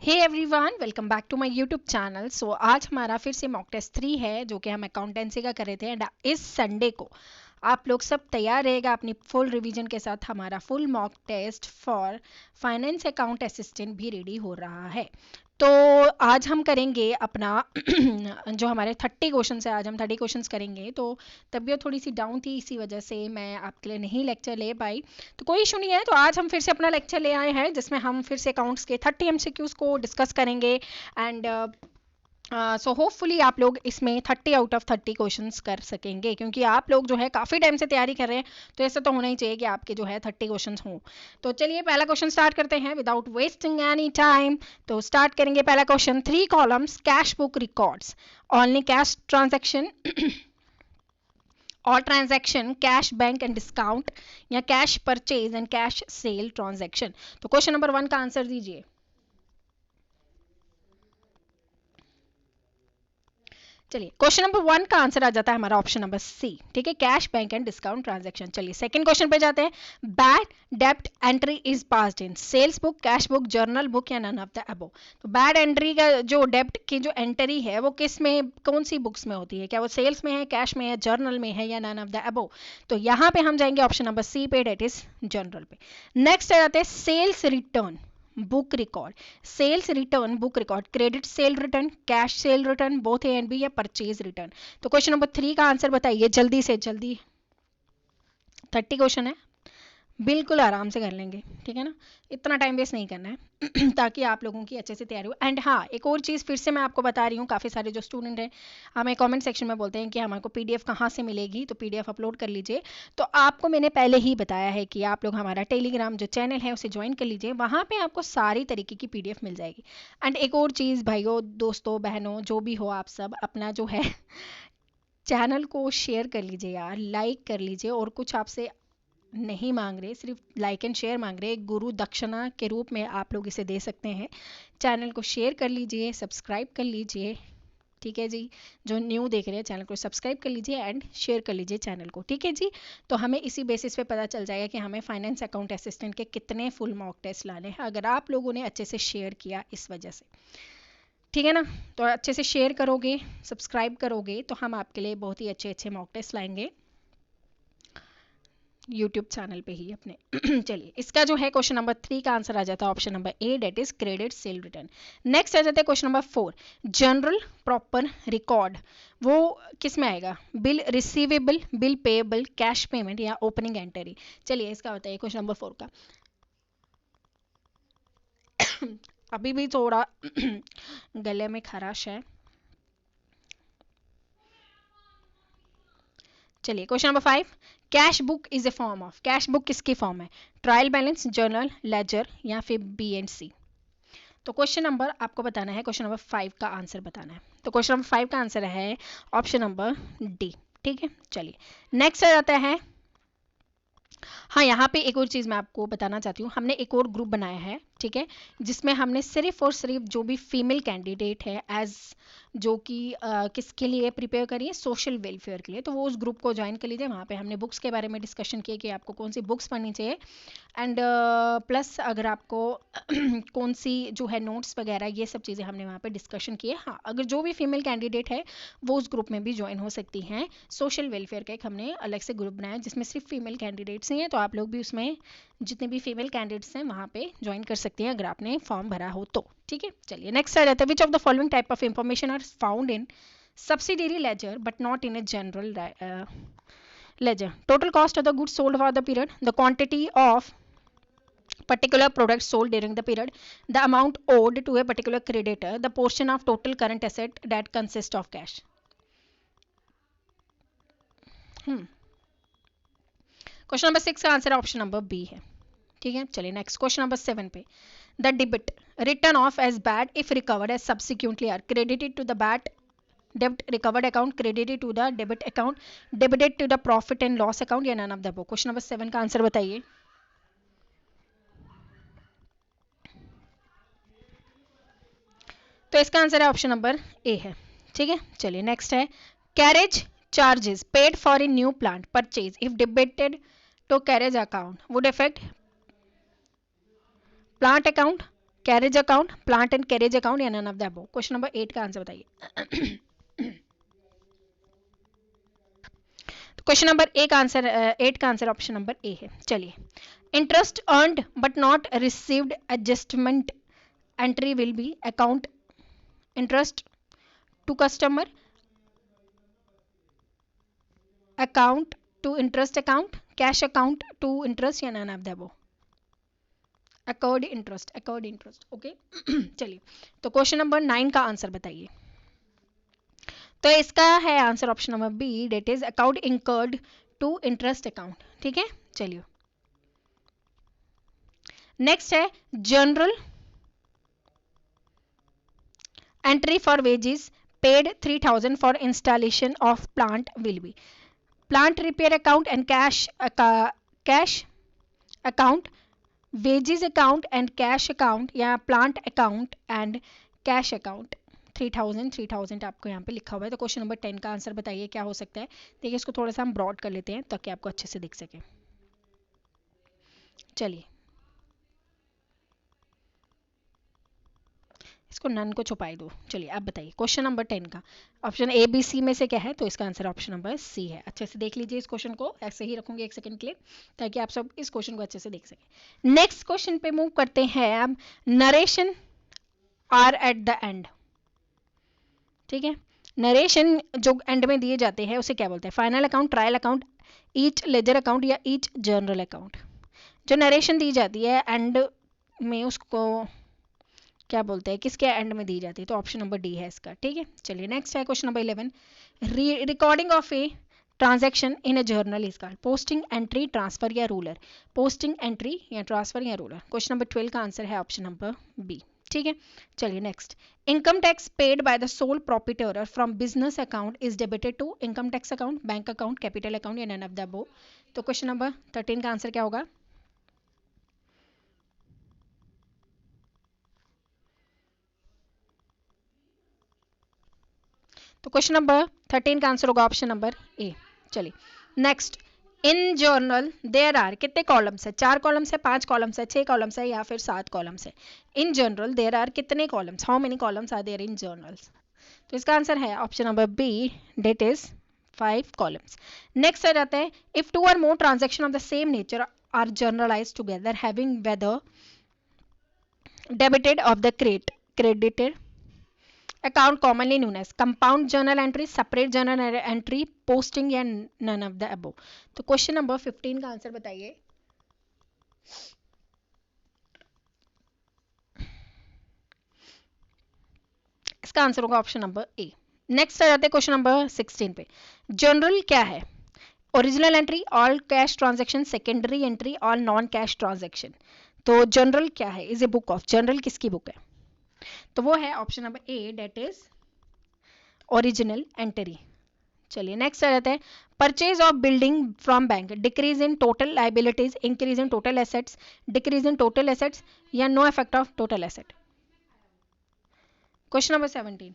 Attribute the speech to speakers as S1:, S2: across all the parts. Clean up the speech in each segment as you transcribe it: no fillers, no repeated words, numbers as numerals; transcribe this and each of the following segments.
S1: Hey everyone, welcome back to my YouTube channel. So आज हमारा फिर से मॉक टेस्ट 3 है जो कि हम अकाउंटेंसी का कर रहे थे। एंड इस संडे को आप लोग सब तैयार रहेगा अपनी फुल रिवीजन के साथ। हमारा full mock test for finance account assistant भी रेडी हो रहा है। तो आज हम करेंगे अपना जो हमारे 30 क्वेश्चन है, आज हम 30 क्वेश्चन करेंगे। तो तबीयत थोड़ी सी डाउन थी, इसी वजह से मैं आपके लिए नहीं लेक्चर ले पाई। तो कोई इशू नहीं है। तो आज हम फिर से अपना लेक्चर ले आए हैं जिसमें हम फिर से अकाउंट्स के 30 एमसीक्यूज को डिस्कस करेंगे। एंड सो होपफुली आप लोग इसमें 30 आउट ऑफ 30 क्वेश्चंस कर सकेंगे, क्योंकि आप लोग जो है काफ़ी टाइम से तैयारी कर रहे हैं। तो ऐसा तो होना ही चाहिए कि आपके जो है 30 क्वेश्चंस हों। तो चलिए पहला क्वेश्चन स्टार्ट करते हैं विदाउट वेस्टिंग एनी टाइम। तो स्टार्ट करेंगे पहला question. 3 columns cash book records only cash transaction और transaction cash bank and discount या cash purchase and cash sale transaction. तो क्वेश्चन नंबर 1 का आंसर दीजिए। चलिए क्वेश्चन नंबर 1 का आंसर आ जाता है हमारा ऑप्शन नंबर सी। ठीक है, cash bank and discount transaction. चलिए सेकंड क्वेश्चन पे जाते हैं। बैड डेब्ट entry is passed in sales book, cash book, journal book या नन ऑफ द अबव। तो बैड एंट्री का जो डेब्ट की जो एंट्री है वो किस में, कौन सी बुक्स में होती है? क्या वो सेल्स में है, कैश में है, जर्नल में है या नन ऑफ द अबव? तो यहाँ पे हम जाएंगे ऑप्शन नंबर सी पे, डेट इज जनरल पे। नेक्स्ट आ जाते हैं sales return book record. Sales return book record, credit sale return, cash sale return, both A and B या परचेज रिटर्न। तो क्वेश्चन नंबर 3 का आंसर बताइए जल्दी से जल्दी। 30 क्वेश्चन है, बिल्कुल आराम से कर लेंगे, ठीक है ना। इतना टाइम वेस्ट नहीं करना है ताकि आप लोगों की अच्छे से तैयारी हो। एंड हाँ, एक और चीज़ फिर से मैं आपको बता रही हूँ, काफ़ी सारे जो स्टूडेंट हैं हमें कमेंट सेक्शन में बोलते हैं कि हमारे को पीडीएफ कहाँ से मिलेगी। तो पीडीएफ अपलोड कर लीजिए। तो आपको मैंने पहले ही बताया है कि आप लोग हमारा टेलीग्राम जो चैनल है उसे ज्वाइन कर लीजिए, वहाँ पर आपको सारी तरीके की पीडीएफ मिल जाएगी। एंड एक और चीज़ भाइयों, दोस्तों, बहनों, जो भी हो, आप सब अपना जो है चैनल को शेयर कर लीजिए यार, लाइक कर लीजिए। और कुछ आपसे नहीं मांग रहे, सिर्फ लाइक एंड शेयर मांग रहे। एक गुरु दक्षिणा के रूप में आप लोग इसे दे सकते हैं। चैनल को शेयर कर लीजिए, सब्सक्राइब कर लीजिए, ठीक है जी। जो न्यू देख रहे हैं चैनल को सब्सक्राइब कर लीजिए एंड शेयर कर लीजिए चैनल को, ठीक है जी। तो हमें इसी बेसिस पे पता चल जाएगा कि हमें फाइनेंस अकाउंट असिस्टेंट के कितने फुल मॉक टेस्ट लाने हैं, अगर आप लोगों ने अच्छे से शेयर किया इस वजह से, ठीक है ना। तो अच्छे से शेयर करोगे, सब्सक्राइब करोगे तो हम आपके लिए बहुत ही अच्छे अच्छे मॉक टेस्ट लाएंगे यूट्यूब चैनल पे ही अपने चलिए इसका जो है क्वेश्चन नंबर 3 का आंसर आ जाता है option number A, that is credit sale return. Next आ जाता है question number 4, journal proper record. वो किस में आएगा? Bill receivable, bill payable, cash payment या ओपनिंग एंट्री। चलिए इसका बताइए क्वेश्चन नंबर 4 का। अभी भी थोड़ा गले में खराश है। चलिए question number 5, cash book is a form of. Cash book किसकी फॉर्म है? ट्रायल बैलेंस, जर्नल, लेजर या फिर बी एंड सी। तो क्वेश्चन नंबर आपको बताना है, क्वेश्चन नंबर 5 का आंसर बताना है। तो क्वेश्चन नंबर 5 का आंसर है ऑप्शन नंबर डी, ठीक है। चलिए नेक्स्ट आ जाता है। हाँ, यहाँ पे एक और चीज़ मैं आपको बताना चाहती हूँ। हमने एक और ग्रुप बनाया है, ठीक है, जिसमें हमने सिर्फ और सिर्फ जो भी फीमेल कैंडिडेट है एज जो कि किसके लिए प्रिपेयर करिए, सोशल वेलफेयर के लिए, तो वो उस ग्रुप को ज्वाइन कर लीजिए। वहाँ पे हमने बुक्स के बारे में डिस्कशन किया कि आपको कौन सी बुक्स पढ़नी चाहिए। एंड प्लस अगर आपको कौन सी जो है नोट्स वगैरह, ये सब चीज़ें हमने वहाँ पे डिस्कशन किए। हाँ, अगर जो भी फीमेल कैंडिडेट है वो उस ग्रुप में भी ज्वाइन हो सकती हैं। सोशल वेलफेयर का एक हमने अलग से ग्रुप बनाया जिसमें सिर्फ फीमेल कैंडिडेट्स ही हैं। तो आप लोग भी उसमें जितने भी फीमेल कैंडिडेट्स हैं वहाँ पे ज्वाइन कर सकती हैं अगर आपने फॉर्म भरा हो तो, ठीक है। चलिए नेक्स्ट आ जाता है, which of the following type of information are found in subsidiary ledger but not in a general ledger? Total cost of the goods sold for the period, the quantity of particular product sold during the period, the amount owed to a particular creditor, the portion of total current asset that consists of cash. Question number 6 का answer option number B है, ठीक है। चलिए next question number 7 पे, the debit written off as bad if recovered as subsequently are credited to the bad debit recovered account, credited to the debit account, debited to the profit and loss account या none of the above. Question number 7 का answer बताइए। तो इसका answer है option number A है, ठीक है। चलिए नेक्स्ट है, carriage charges paid for in new plant purchase if debited to carriage account would affect plant account, carriage account, plant and carriage account या none of the above. Question number 8 का answer बताइए। Question number 8 का answer option number A है। चलिए, interest earned but not received adjustment entry will be account interest to customer, account to interest account, cash account to interest या none of the above. Accrued interest okay. चलिए, तो question number 9 का answer बताइए। तो इसका है answer option number B, that is account incurred to interest account. ठीक है, चलिए नेक्स्ट है journal entry for wages paid 3000 for installation of plant will be plant repair account and cash account, wages account and cash account या plant account and cash account. 3000 आपको यहाँ पे लिखा हुआ है। तो क्वेश्चन नंबर 10 का आंसर बताइए क्या हो सकता है। देखिए, इसको थोड़ा सा हम ब्रॉड कर लेते हैं ताकि आपको अच्छे से दिख सके। चलिए, इसको नन को छुपाई दो। चलिए, आप बताइए क्वेश्चन नंबर 10 का ऑप्शन ए बी सी में से क्या है। तो इसका आंसर ऑप्शन नंबर सी है। अच्छे से देख लीजिए इस क्वेश्चन को, ऐसे ही रखूंगी 1 सेकंड के लिए ताकि आप सब इस क्वेश्चन को अच्छे से देख सकें। नेक्स्ट क्वेश्चन पे मूव करते हैं अब। Narration are at the end. ठीक है, नरेशन जो एंड में दिए जाते हैं उसे क्या बोलते हैं। Final account, trial account, each ledger account या ईच जर्नल अकाउंट। जो नरेशन दी जाती है एंड में उसको क्या बोलते हैं, किसके एंड में दी जाती है। तो ऑप्शन नंबर डी है इसका। ठीक है, चलिए नेक्स्ट है question number 11। Recording of a transaction in a journal is called posting, entry, transfer या रूलर। पोस्टिंग, एंट्री या ट्रांसफर या रूलर। क्वेश्चन नंबर 12 का आंसर है ऑप्शन नंबर बी। ठीक है, चलिए next. Income tax paid by the sole proprietor from business account is debited to income tax account, bank account, capital account या none of the above. तो question number 13 का answer क्या होगा। तो question number 13 का आंसर होगा option number A. चलिए next. In journal there are कितने कॉलम्स है। 4 कॉलम्स है, 5 कॉलम्स है, 6 कॉलम्स है या फिर 7 कॉलम्स है। इन जनरल देयर आर कितने columns, how many columns are there in journals. तो इसका आंसर है option number B, that is 5 columns. Next आ जाता है। If 2 or more transaction of the same nature are journalise together having whether debited of the credited account commonly known as compound journal entry, separate journal entry, posting या none of the above। तो question number 15 का answer बताइए। इसका answer होगा option number A. Next आ जाते हैं question number 16 पे। जनरल क्या है। Original entry, all cash transaction, secondary entry, all non cash transaction. तो जनरल क्या है, is a book of. Journal किसकी बुक है। तो वो है option number A, that is original entry. चलिए नेक्स्ट आ जाता है। Purchase of building from bank, decrease in total liabilities, increase in total assets, decrease in total assets या no effect of total asset. Question number 17।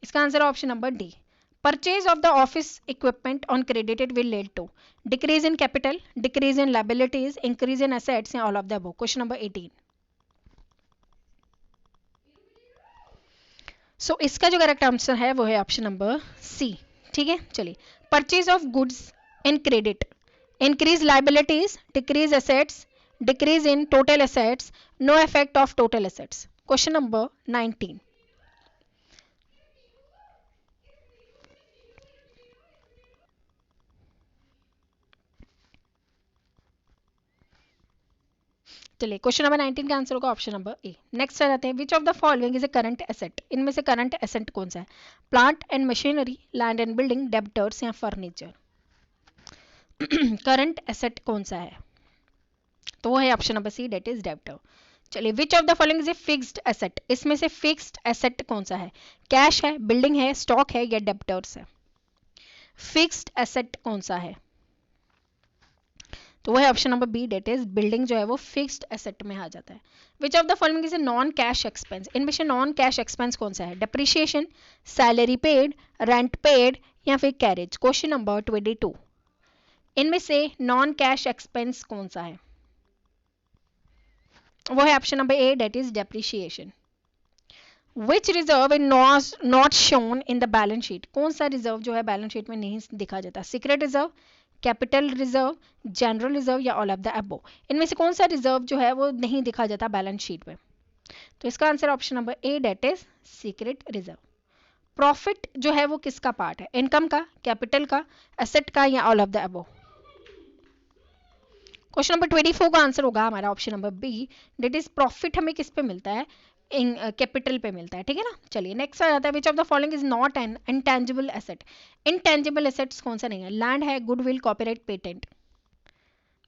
S1: इसका answer option number D. Purchase of the office equipment on credited will lead to decrease in capital, decrease in liabilities, increase in assets and all of the above. Question number 18. So इसका जो correct answer है वो है option number C. ठीक है, चलिए। Purchase of goods in credit, increase liabilities, decrease assets, decrease in total assets, no effect of total assets. Question number 19। चलिए, question number 19 का आंसर होगा ऑप्शन नंबर ए। नेक्स्ट आ जाते हैं। Which of the following is a current asset. इनमें से current asset कौन सा है। Plant and machinery, land and building, debtors या फर्नीचर। करंट एसेट कौन सा है। तो वो है option number C, that is debtor. चलिए, which of the following is a fixed asset. इसमें से फिक्स्ड एसेट कौन सा है। कैश है, बिल्डिंग है, स्टॉक है या डेब्टर्स है। फिक्स्ड एसेट कौन सा है। तो वो है option number B, that is building जो है वो फिक्स्ड एसेट में आ जाता है। Which of the following is a non cash expense. इनमें से नॉन कैश एक्सपेंस कौन सा है। Depreciation, salary paid, rent paid या फिर कैरेज। Question number 22। इनमें से नॉन कैश एक्सपेंस कौन सा है? वो है option number A, that is depreciation. Which reserve in not shown in the balance sheet? कौन सा रिजर्व जो है बैलेंस शीट में नहीं दिखा जाता? Secret reserve, capital reserve, general reserve या ऑल ऑफ द अबो? इनमें से कौन सा रिजर्व जो है वो नहीं दिखा जाता बैलेंस शीट में? तो इसका answer option number A, that is secret reserve. Profit जो है वो किसका पार्ट है? इनकम का, कैपिटल का, एसेट का या all of the above? Question number 24 का आंसर होगा हमारा option number B, that is profit हमें किस पे मिलता है? कैपिटल पे मिलता है. ठीक है ना. चलिए नेक्स्ट आ जाता है, which of the following is not an intangible asset? Intangible assets कौन सा नहीं है? लैंड है, गुडविल, कॉपीराइट, पेटेंट.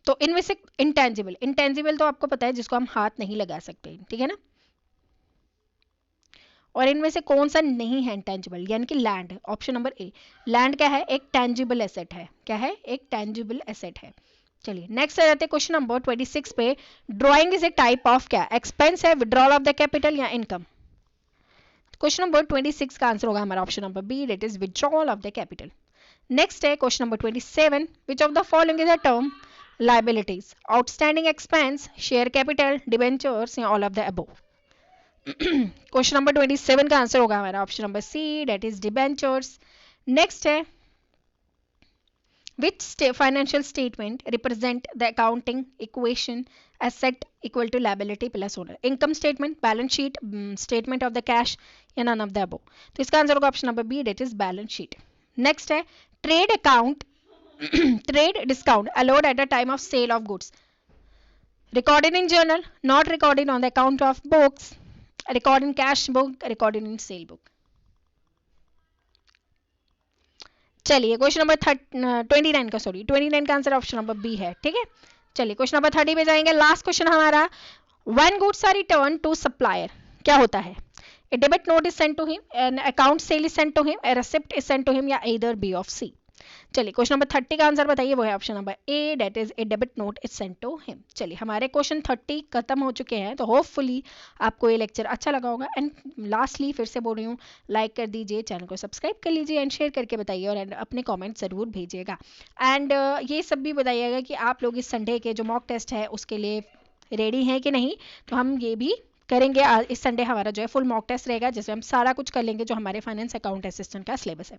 S1: तो इनमें से इंटेंजिबल तो आपको पता है जिसको हम हाथ नहीं लगा सकते. ठीक है ना. और इनमें से कौन सा नहीं है इंटेंजिबल? यानी कि लैंड. ऑप्शन नंबर ए, लैंड क्या है? एक टेंजिबल एसेट है. क्या है? एक टेंजिबल एसेट है. चलिए नेक्स्ट आ जाते हैं क्वेश्चन नंबर 26 पे. Drawing is a type of क्या? एक्सपेंस है, विड्रॉल ऑफ द कैपिटल या इनकम? क्वेश्चन नंबर 26 का आंसर होगा हमारा option number B, that is withdrawal of the capital. Next है question number 27, which of the following is a term liabilities? Outstanding expense, share capital, debentures या all of the above? Question number 27 का answer होगा हमारा option number C, that is debentures. Next है, which financial statement represent the accounting equation asset equal to liability plus owner? income statement, balance sheet, statement of the cash या none of the above? तो इसका answer होगा option number B, that is balance sheet. Next है trade account trade discount allowed at the time of sale of goods, recorded in journal, not recorded on the account of books, recorded in cash book, recorded in sale book? चलिए question number 29 का answer option number B है. ठीक है. चलिए question number 30 पे जाएंगे. Last question हमारा, when goods are return to supplier क्या होता है? A debit note is sent to him, an account sale is sent to him, a receipt is sent to him या ईदर बी ऑफ सी? चलिए question number 30 का answer बताइए. वो है option number A, that is a debit note is sent to him. चलिए हमारे question 30 खत्म हो चुके हैं. तो होपफुली आपको ये लेक्चर अच्छा लगा होगा. एंड लास्टली फिर से बोल रही हूँ, लाइक कर दीजिए, चैनल को सब्सक्राइब कर लीजिए एंड शेयर करके बताइए और अपने कॉमेंट ज़रूर भेजिएगा. एंड ये सब भी बताइएगा कि आप लोग इस संडे के जो मॉक टेस्ट है उसके लिए रेडी हैं कि नहीं. तो हम ये भी करेंगे. इस संडे हमारा जो है फुल मॉक टेस्ट रहेगा जिसमें हम सारा कुछ कर लेंगे जो हमारे फाइनेंस अकाउंट असिस्टेंट का सिलेबस है.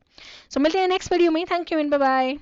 S1: सो मिलते हैं नेक्स्ट वीडियो में. Thank you and bye bye.